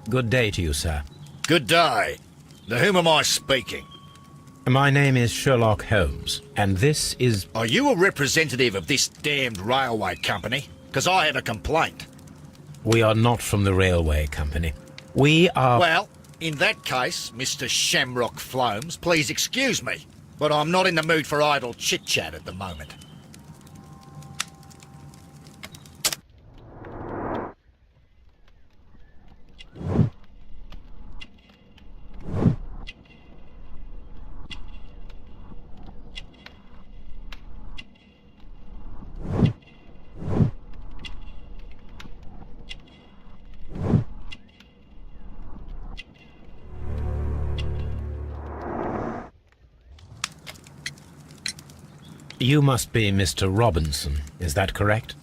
Good day to you, sir. Good day. To whom am I speaking? My name is Sherlock Holmes, and this is... Are you a representative of this damned railway company? Because I have a complaint. We are not from the railway company. We are... Well, in that case, Mr. Shamrock Holmes, please excuse me, but I'm not in the mood for idle chit-chat at the moment. You must be Mr. Robinson, is that correct?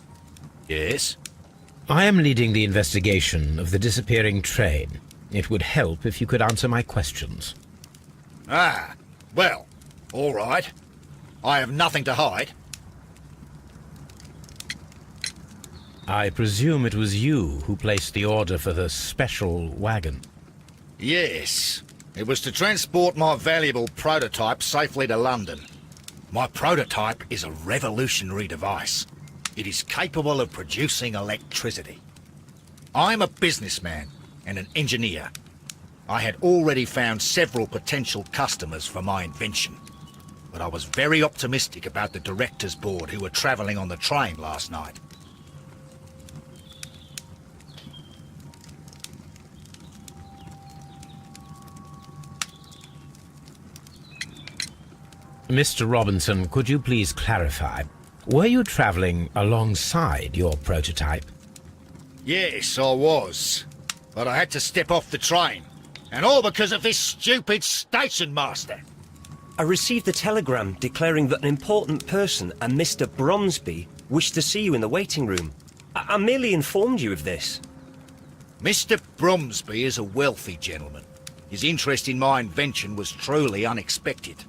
Yes? I am leading the investigation of the disappearing train. It would help if you could answer my questions. Ah, well, all right. I have nothing to hide. I presume it was you who placed the order for the special wagon. Yes. It was to transport my valuable prototype safely to London. My prototype is a revolutionary device. It is capable of producing electricity. I'm a businessman and an engineer. I had already found several potential customers for my invention, but I was very optimistic about the directors' board who were travelling on the train last night. Mr. Robinson, could you please clarify? Were you travelling alongside your prototype? Yes, I was. But I had to step off the train. And all because of this stupid station master. I received a telegram declaring that an important person, a Mr. Bromsby, wished to see you in the waiting room. I merely informed you of this. Mr. Bromsby is a wealthy gentleman. His interest in my invention was truly unexpected.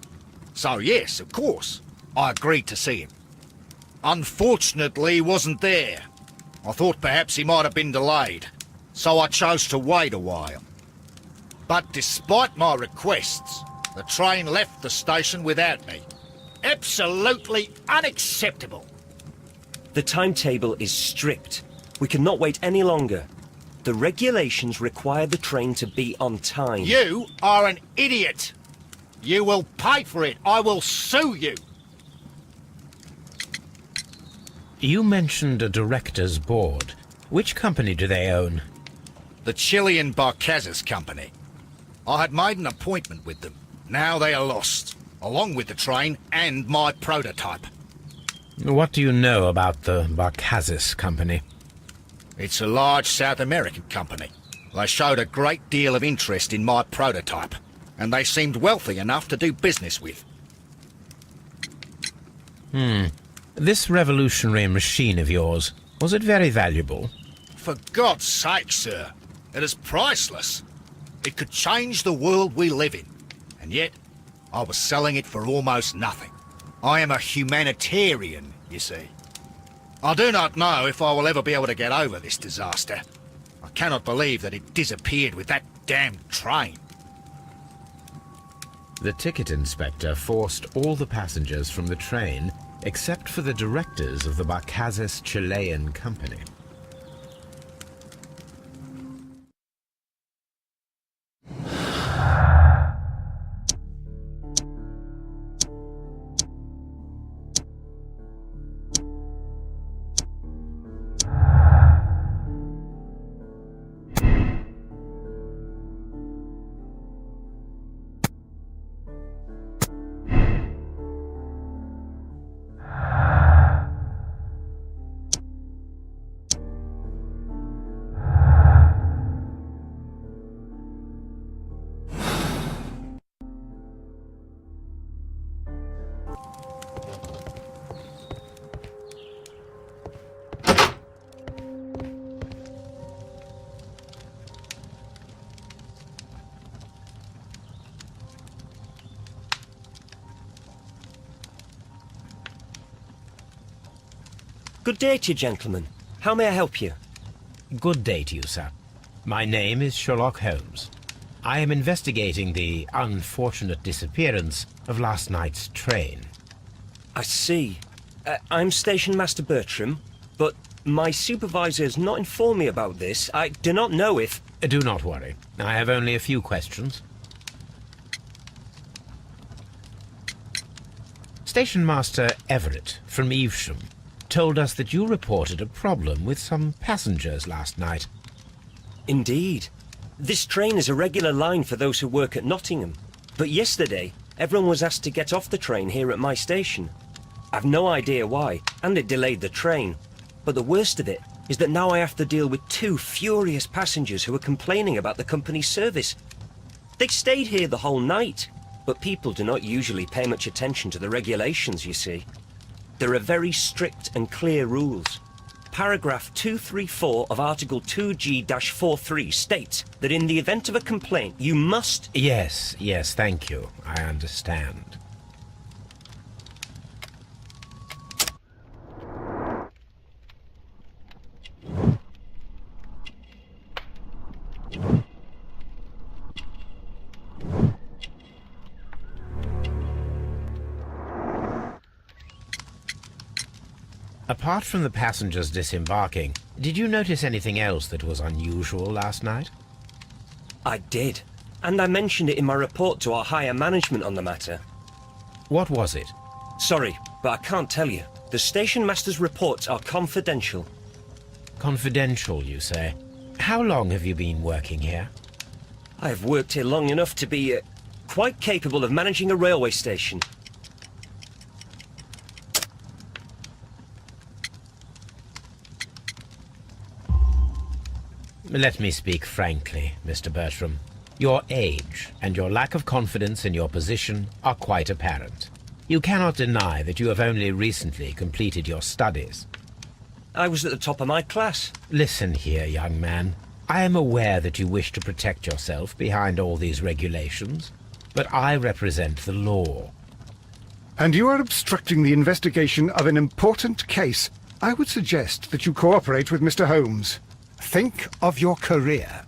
So yes, of course, I agreed to see him. Unfortunately, he wasn't there. I thought perhaps he might have been delayed, so I chose to wait a while. But despite my requests, the train left the station without me. Absolutely unacceptable. The timetable is strict. We cannot wait any longer. The regulations require the train to be on time. You are an idiot. You will pay for it. I will sue you. You mentioned a director's board. Which company do they own? The Chilean Barcazes Company. I had made an appointment with them. Now they are lost, along with the train and my prototype. What do you know about the Barcazes Company? It's a large South American company. They showed a great deal of interest in my prototype, and they seemed wealthy enough to do business with. This revolutionary machine of yours, was it very valuable? For God's sake, sir, it is priceless. It could change the world we live in, and yet I was selling it for almost nothing. I am a humanitarian, you see. I do not know if I will ever be able to get over this disaster. I cannot believe that it disappeared with that damned train. The ticket inspector forced all the passengers from the train except for the directors of the Barcazes Chilean Company. Good day to you, gentlemen. How may I help you? Good day to you, sir. My name is Sherlock Holmes. I am investigating the unfortunate disappearance of last night's train. I see. I'm Station Master Bertram, but my supervisor has not informed me about this. I do not know if... Do not worry. I have only a few questions. Station Master Everett from Evesham told us that you reported a problem with some passengers last night. Indeed. This train is a regular line for those who work at Nottingham. But yesterday, everyone was asked to get off the train here at my station. I've no idea why, and it delayed the train. But the worst of it is that now I have to deal with two furious passengers who are complaining about the company's service. They stayed here the whole night, but people do not usually pay much attention to the regulations, you see. There are very strict and clear rules. Paragraph 234 of Article 2G-43 states that in the event of a complaint, you must... Yes, thank you. I understand. Apart from the passengers disembarking, did you notice anything else that was unusual last night? I did, and I mentioned it in my report to our higher management on the matter. What was it? Sorry, but I can't tell you. The station master's reports are confidential. Confidential, you say? How long have you been working here? I have worked here long enough to be quite capable of managing a railway station. Let me speak frankly, Mr. Bertram. Your age and your lack of confidence in your position are quite apparent. You cannot deny that you have only recently completed your studies. I was at the top of my class. Listen here, young man. I am aware that you wish to protect yourself behind all these regulations, but I represent the law. And you are obstructing the investigation of an important case. I would suggest that you cooperate with Mr. Holmes. Think of your career.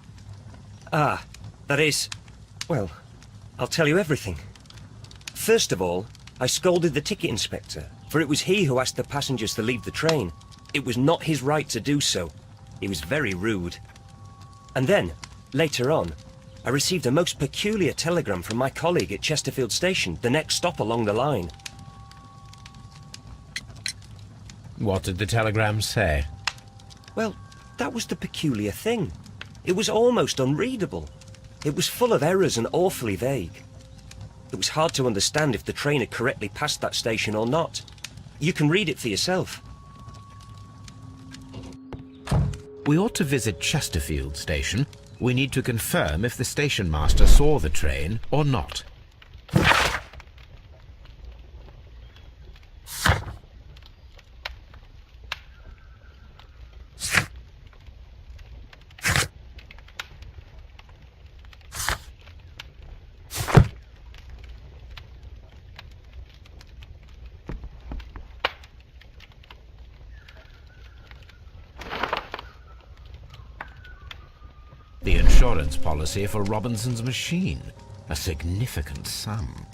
Ah, that is... well, I'll tell you everything. First of all, I scolded the ticket inspector, for it was he who asked the passengers to leave the train. It was not his right to do so. He was very rude. And then, later on, I received a most peculiar telegram from my colleague at Chesterfield Station, the next stop along the line. What did the telegram say? Well, that was the peculiar thing. It was almost unreadable. It was full of errors and awfully vague. It was hard to understand if the train had correctly passed that station or not. You can read it for yourself. We ought to visit Chesterfield Station. We need to confirm if the station master saw the train or not. The insurance policy for Robinson's machine. A significant sum.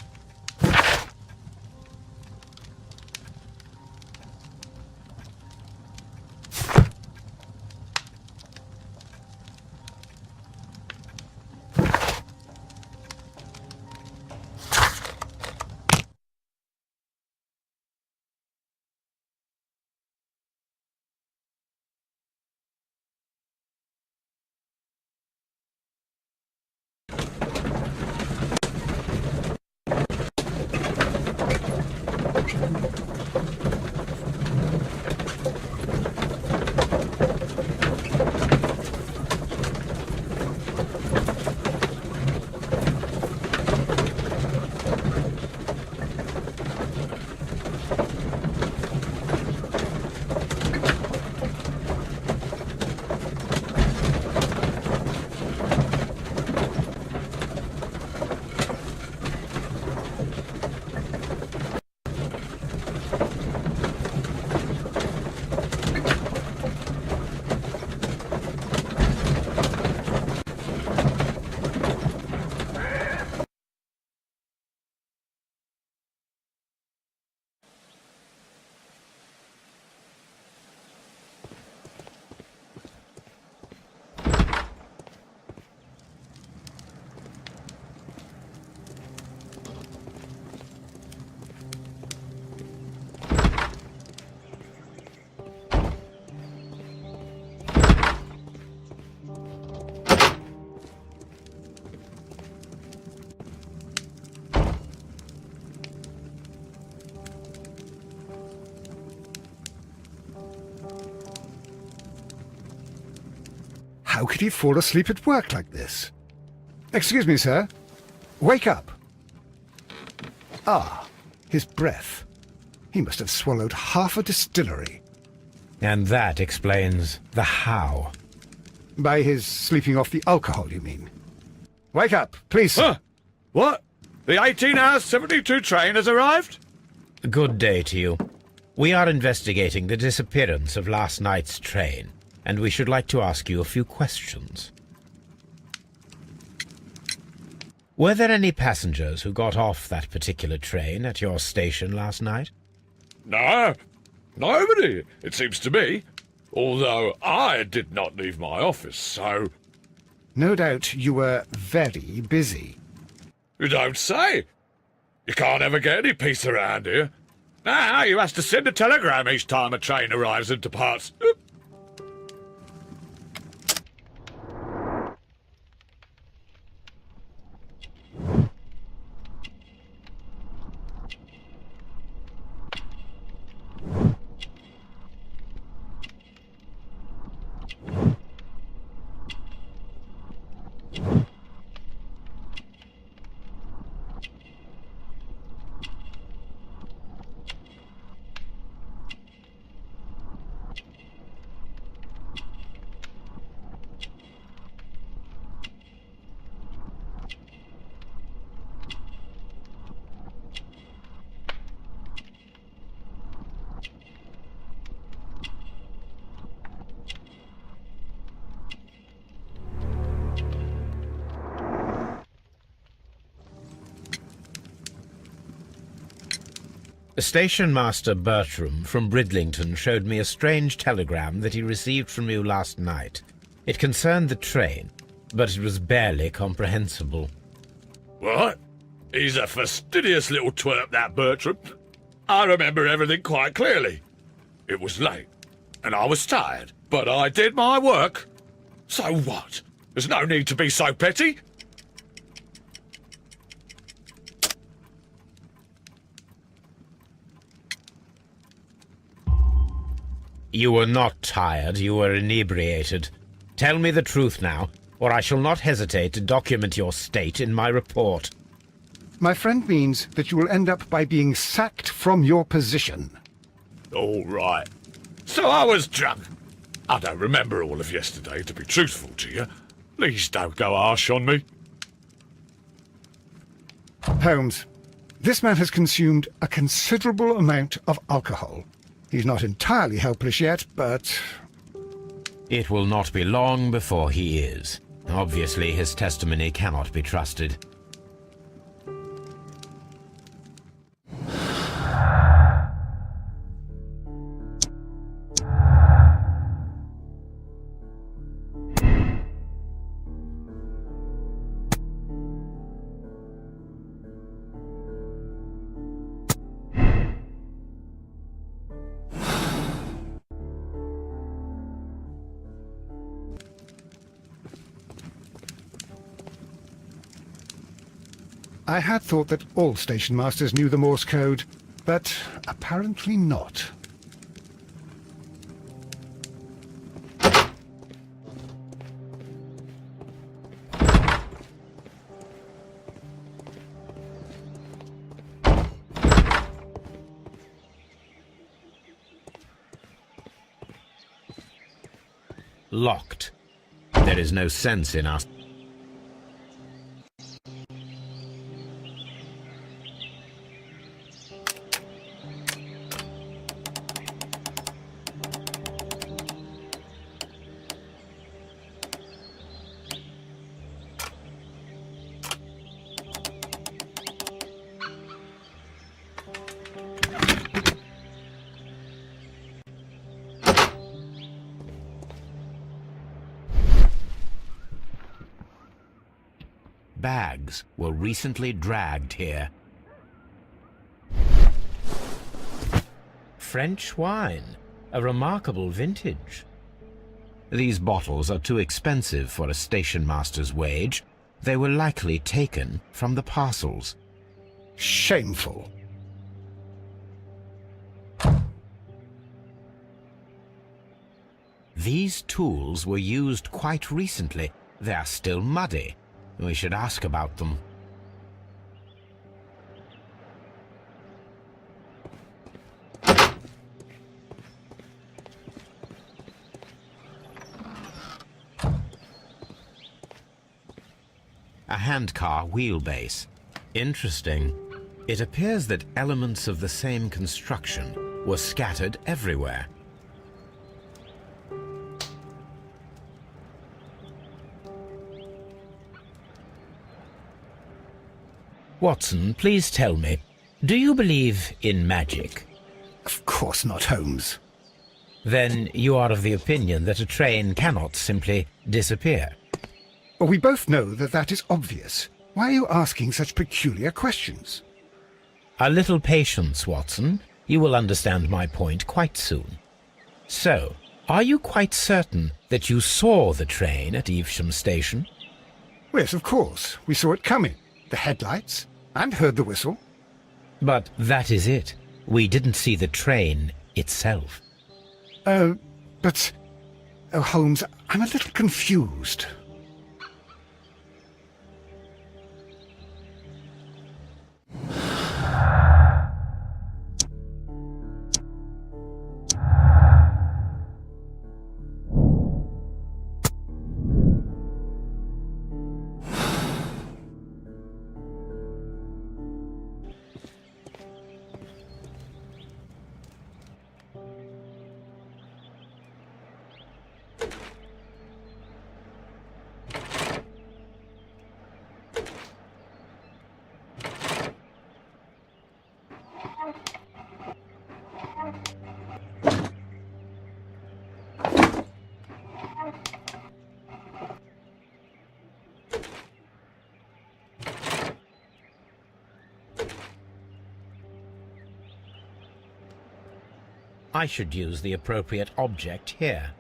How could he fall asleep at work like this? Excuse me, sir. Wake up. Ah, his breath. He must have swallowed half a distillery. And that explains the how. By his sleeping off the alcohol, you mean? Wake up, please, sir. Huh? What? The 18-hour 72 train has arrived? Good day to you. We are investigating the disappearance of last night's train, and we should like to ask you a few questions. Were there any passengers who got off that particular train at your station last night? No, nobody, it seems to me. Although I did not leave my office, so... No doubt you were very busy. You don't say. You can't ever get any peace around here. Now you have to send a telegram each time a train arrives and departs. Station Master Bertram from Bridlington showed me a strange telegram that he received from you last night. It concerned the train, but it was barely comprehensible. What? He's a fastidious little twerp, that Bertram. I remember everything quite clearly. It was late, and I was tired, but I did my work. So what? There's no need to be so petty. You were not tired, you were inebriated. Tell me the truth now, or I shall not hesitate to document your state in my report. My friend means that you will end up by being sacked from your position. All right. So I was drunk. I don't remember all of yesterday, to be truthful to you. Please don't go harsh on me. Holmes, this man has consumed a considerable amount of alcohol. He's not entirely helpless yet, but... It will not be long before he is. Obviously, his testimony cannot be trusted. I had thought that all station masters knew the Morse code, but apparently not. Locked. There is no sense in us. Bags were recently dragged here. French wine, a remarkable vintage. These bottles are too expensive for a station master's wage. They were likely taken from the parcels. Shameful. These tools were used quite recently. They are still muddy. We should ask about them. A handcar wheelbase. Interesting. It appears that elements of the same construction were scattered everywhere. Watson, please tell me, do you believe in magic? Of course not, Holmes. Then you are of the opinion that a train cannot simply disappear. Well, we both know that that is obvious. Why are you asking such peculiar questions? A little patience, Watson. You will understand my point quite soon. So, are you quite certain that you saw the train at Evesham Station? Yes, of course. We saw it coming. The headlights, and heard the whistle. But that is it. We didn't see the train itself. But... Oh, Holmes, I'm a little confused. I should use the appropriate object here.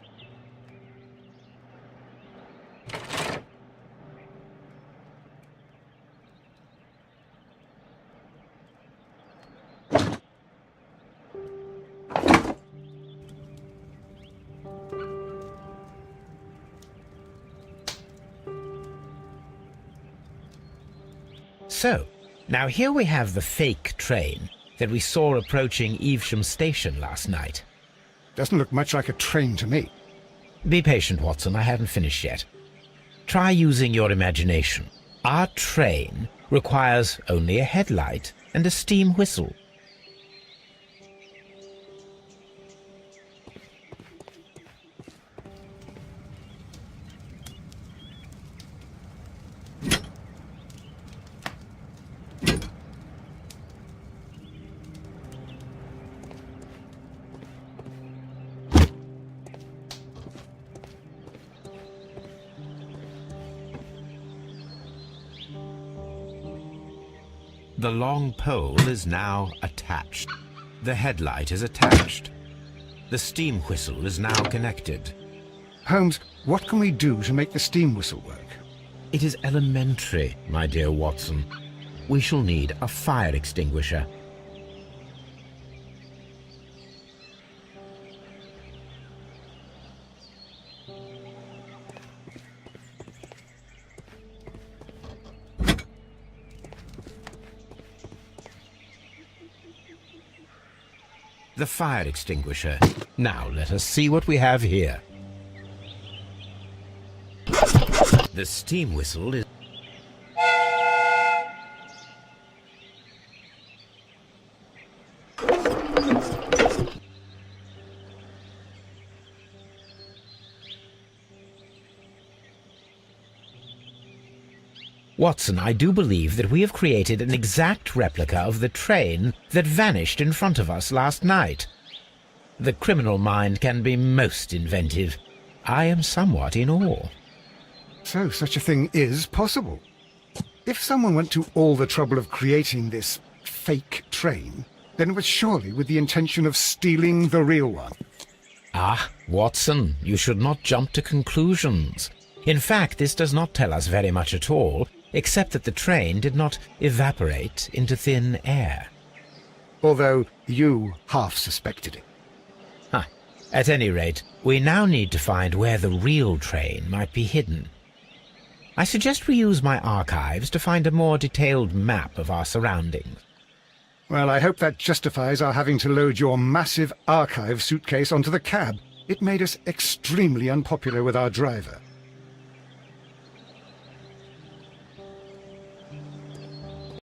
So, now here we have the fake train that we saw approaching Evesham Station last night. Doesn't look much like a train to me. Be patient, Watson, I haven't finished yet. Try using your imagination. Our train requires only a headlight and a steam whistle. The long pole is now attached. The headlight is attached. The steam whistle is now connected. Holmes, what can we do to make the steam whistle work? It is elementary, my dear Watson. We shall need a fire extinguisher. The fire extinguisher. Now let us see what we have here. The steam whistle is... Watson, I do believe that we have created an exact replica of the train that vanished in front of us last night. The criminal mind can be most inventive. I am somewhat in awe. So such a thing is possible. If someone went to all the trouble of creating this fake train, then it was surely with the intention of stealing the real one. Ah, Watson, you should not jump to conclusions. In fact, this does not tell us very much at all, except that the train did not evaporate into thin air. Although you half suspected it. At any rate, we now need to find where the real train might be hidden. I suggest we use my archives to find a more detailed map of our surroundings. Well, I hope that justifies our having to load your massive archive suitcase onto the cab. It made us extremely unpopular with our driver.